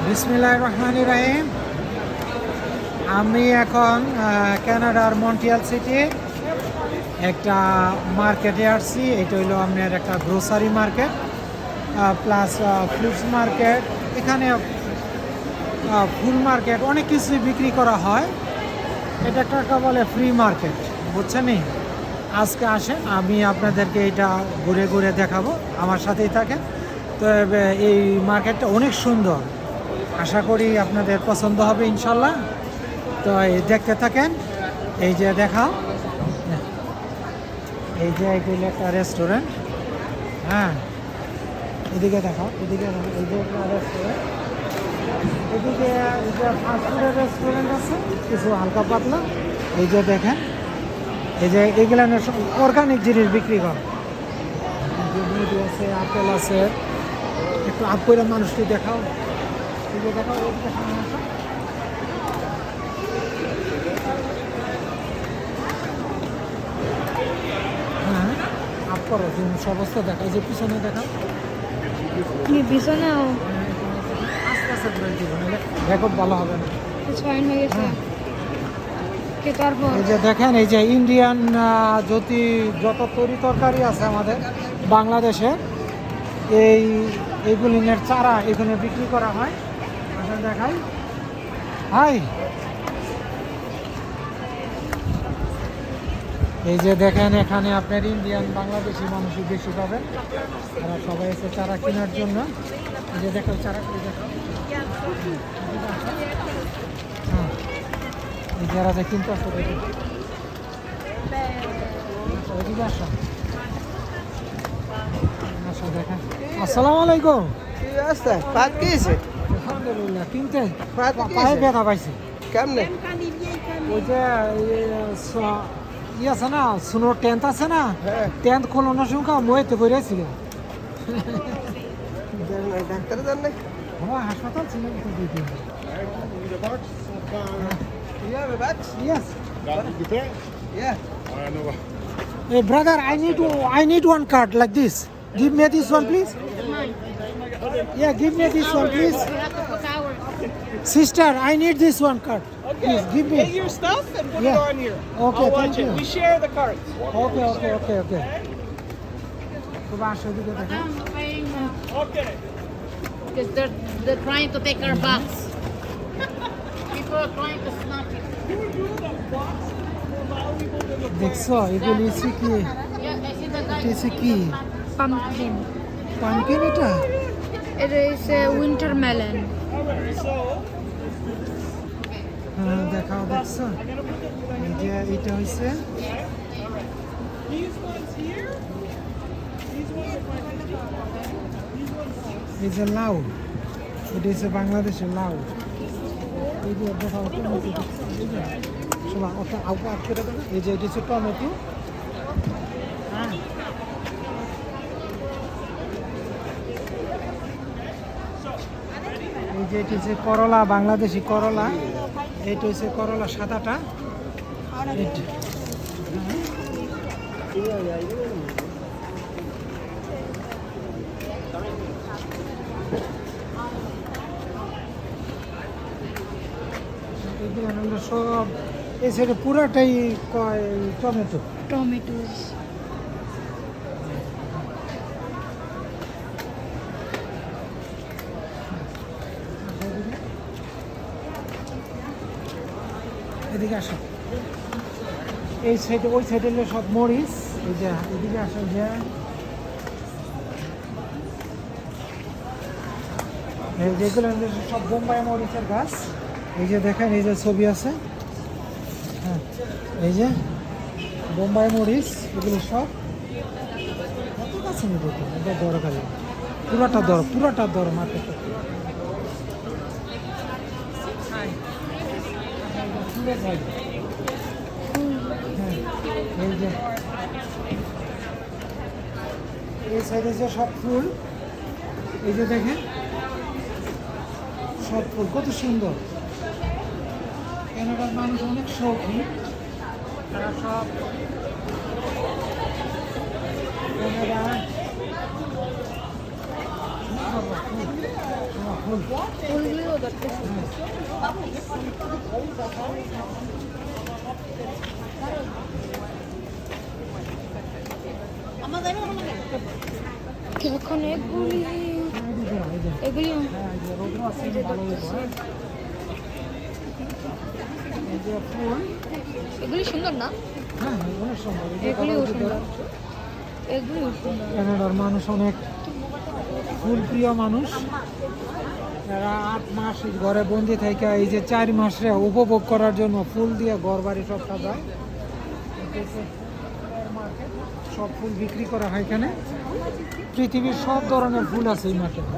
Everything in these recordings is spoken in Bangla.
বিসমিল্লাহির রহমানির রহিম। আমি এখন কানাডার মন্ট্রিয়াল সিটি একটা মার্কেটে আসছি। এটা হইলো আপনার একটা grocery market plus fruits market. এখানে ফুল মার্কেট, অনেক কিছুই বিক্রি করা হয়। এটা একটা বলে ফ্রি মার্কেট, বুঝছেন? আজকে আসেন, আমি আপনাদেরকে এটা ঘুরে ঘুরে দেখাবো, আমার সাথেই থাকেন। তো এই মার্কেটটা অনেক সুন্দর, আশা করি আপনাদের পছন্দ হবে ইনশাল্লাহ। তো এই দেখতে থাকেন। এই যে দেখাও, এই যে এগুলো একটা রেস্টুরেন্ট। হ্যাঁ, এদিকে দেখাও, এদিকে দেখাও, এই যে একটা রেস্টুরেন্ট। এদিকে এই যে ফাস্টফুডের রেস্টুরেন্ট আছে, কিছু হালকা পাতলা। এই যে দেখেন, এই যে এগুলো অর্গানিক জিনিস বিক্রি করে। মুড়ি আছে, আপেল আছে। একটু আপ করে মানুষটি দেখাও, এই যে দেখাও, হ্যাঁ আপ করো, সমস্ত দেখা। এই যে পিছনে দেখাও, কি পিছনেও আস্তে আস্তে ব্রেক দিব, নাহলে রেকর্ড ভালো হবে না। ছয়ন হয়ে গেছে কি তারপর এই যে দেখেন, এই যে ইন্ডিয়ান যত তরি তরকারি আছে আমাদের বাংলাদেশে, এইগুলিনের চারা এখানে বিক্রি করা হয়। আচ্ছা দেখাই, হাই, এই যে দেখেন, এখানে আপনার ইন্ডিয়ান বাংলাদেশি মানুষই বেশি পাবেন। তারা সবাই এসে চারা কেনার জন্য। এই যে দেখো চারা করে দেখো, হ্যাঁ, এই যারা যে কিনতে আসছে দেখুন। এদিকে আসো, আসো দেখেন। আসসালামু আলাইকুম। কি অবস্থা? পাত কি হয়েছে? আলহামদুলিল্লাহ, কিনতে পাত কি পায়ে হয়েছে? ব্যথা পাইছে। কেমনে? ওই যে ই আছে না, সুনোর টেন্ট আছে না, হ্যাঁ। টেন্ট খোলানোর সময় মইতে পড়েছিল। ডাক্তার জান নাই? আমার হাসপাতাল ছিল তো দুই দিন। You have a box? Yes. Yeah. Hey brother, I need one card like this. Give me this one, please. Yeah, give me this one, please. Sister, I need this one card. Please give Get me. your stuff and put Yeah. it on here. Okay, I'll thank watch it. you. We share the cards. Okay. তো বাসা দিকে দেখেন। Okay. Because they're trying to take our box. People are trying to snatch it. দেখছো এগুলি হচ্ছে কি? Yeah, I see the guy. এটা হচ্ছে কি? পাম্পকিন পাম্পকিন এটা? এটা হচ্ছে উইন্টার মেলন হ্যাঁ দেখাও, দেখছো? এই যে এটা হচ্ছে These ones here. These ones are এই যে লাউ, এটা হচ্ছে বাংলাদেশের লাউ। এই যে দেখাও টমেটো, এই যে শোনা ওটা আউট করে দেবে। এই যে এটা হচ্ছে টমেটো। হ্যাঁ, এই যে এটা হচ্ছে করলা, বাংলাদেশি করলা। এইটা হচ্ছে করলা সাদাটা। এইটা এগুলো হলো সব, এই সাইডে পুরাটাই টমেটো। টমেটো এদিকে আসো, এই সাইডে, ওই সাইডে হলো সব মরিচ। এই যে এদিকে আসো, যে যেগুলো হলো সব বোম্বাই মরিচের গাছ। এই যে দেখেন, এই যে ছবি আছে, হ্যাঁ, এই যে বোম্বাই মরিচ, এগুলো সব কত গাছে নিয়ে দেখুন। এটা দরকারি, পুরাটা দর মার্কেটটা। হ্যাঁ, এই যে এই সাইডে যে সব ফুল, এই যে দেখেন সব ফুল কত সুন্দর। কানাডার মানুষ অনেক শৌখিন, তারা সব কানাডা ফুল ফুলগুলো দেখতেছি এখন এগুলি এগুলি এই যে দেখতেছি এই যে ফুল এগুলি সুন্দর না হ্যাঁ অনেক সুন্দর এগুলিও সুন্দর এগুলিও সুন্দর কানাডার মানুষ অনেক ফুল প্রিয় মানুষ এরা 8 মাস ঘরে বন্দি থেকে এই যে 4 মাসে উপভোগ করার জন্য ফুল দিয়ে ঘর বাড়ি সব সাজায় সব ফুল বিক্রি করা হয় এখানে পৃথিবীর সব ধরনের ফুল আছে এই মার্কেটে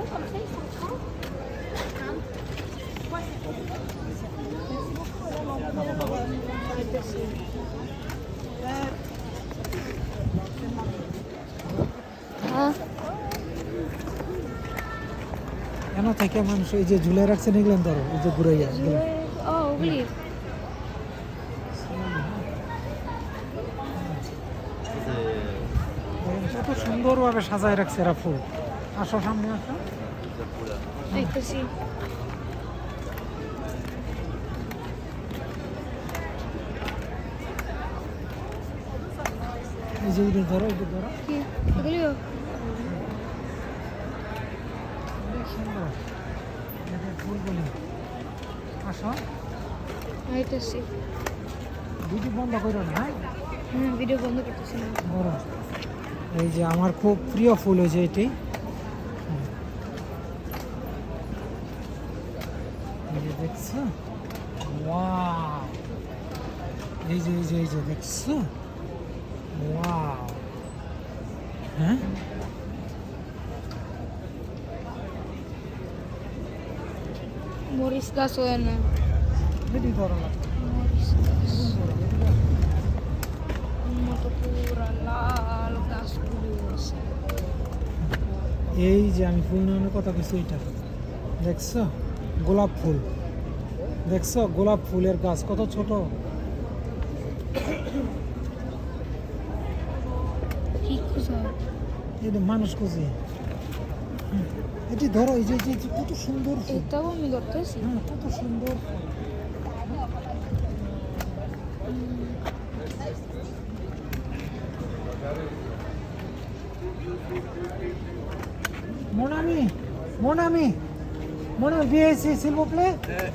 হ্যাঁ কেন থেকে মানুষ এই যে ঝুলে রাখছেন এগুলো ধরো এই যে ঘুরে যায় ও ওগুলি কত সুন্দরভাবে সাজায় রাখছে এরা ফুল আসো সামনে আসো দেখতেছি এই যে এটা ধরো এটা ধরো কি এগুলিও অনেক সুন্দর এই যে ফুলগুলি আসো দেখতেছি ভিডিও বন্ধ করো না হ্যাঁ ভিডিও বন্ধ করতেছি না বড় এই যে আমার খুব প্রিয় ফুল হয়েছে এটি এই যে দেখছো ওয়াও এই যে দেখছো ওয়াও হ্যাঁ মরিচ গাছ হয় না এটি ধরো না মরিচ গাছ মতো পুরা লাল গাছগুলি আছে এই যে আমি ফুল নেওয়ার কথা বলছি এটা দেখছো গোলাপ ফুল দেখছো গোলাপ ফুলের গাছ কত ছোট কি খুঁজা এই যে মানুষ খুঁজে এটি ধরো এই যে কত সুন্দর ফুল এটাও আমি ধরতেছি হ্যাঁ কত সুন্দর ফুল Mon ami, viens ici s'il vous plaît.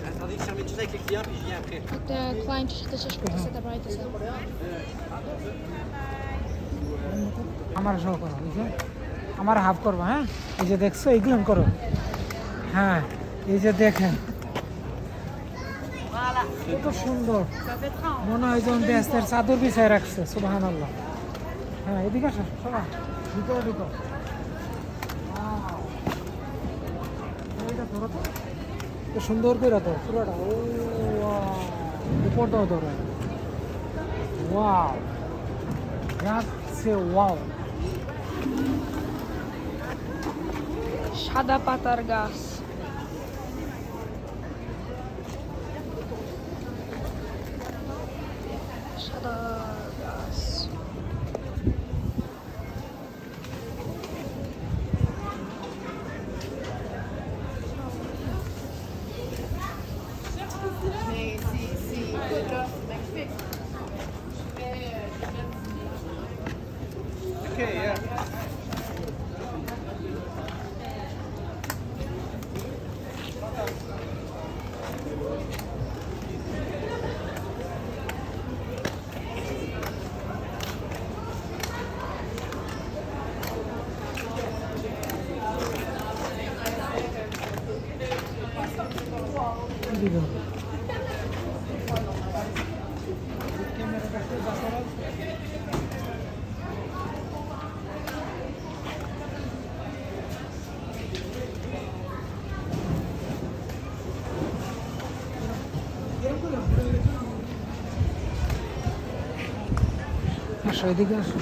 Attendez, je termine juste avec les clients, puis je viens après. একটা ক্লায়েন্টের সাথে শেষ করতেছে তারপর আইতেছে আমার সহ করো এই যে আমার হাফ করবো হ্যাঁ এই যে দেখছো এইগুলো করো হ্যাঁ এই যে দেখেন কত সুন্দর মনে হয় যেন দেশের চাদর বিছায় রাখছে সুবহানাল্লাহ হ্যাঁ এদিকে আসো সবাই ভিতরে ঢুকো এইটা ধরো তো তো সুন্দর করে তো পুরোটা ও উপর দাও ধরো ওয়াও ওয়াও সাদা পাতার গাছ সাদা গাছ Okay, yeah. দিব আসো এদিকে আসো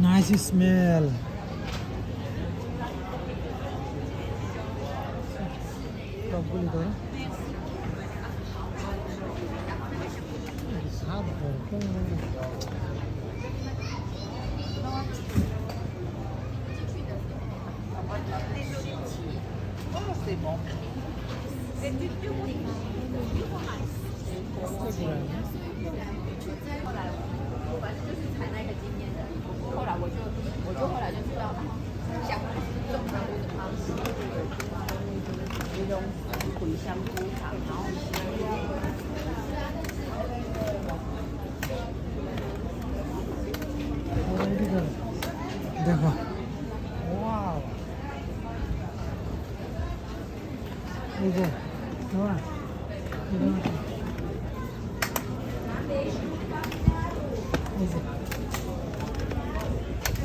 নাইস স্মেল সবগুলি তো স্বাদ কেমন Oh, c'est bon. 后来后来就知道，香种植物的方式，用茴香菇糖，然后দেখো ওয়াও এই যে তোমার এই যে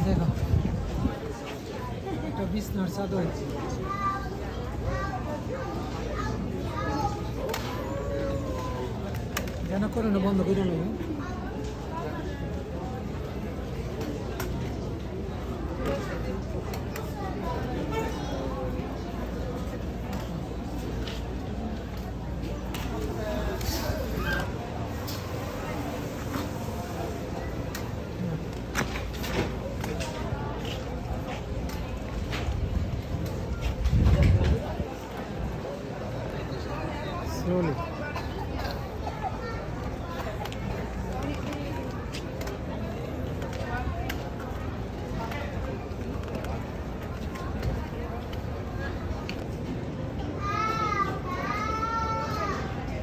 দেখো একটা বিছনার চাদর যেন করে না বন্ধ করে নেব slowly.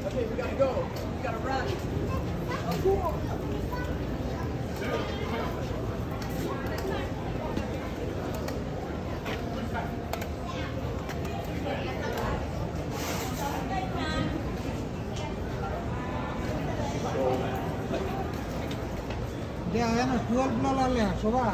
Okay, we gotta go. We gotta run. Dia, ya, 12 la le, soba.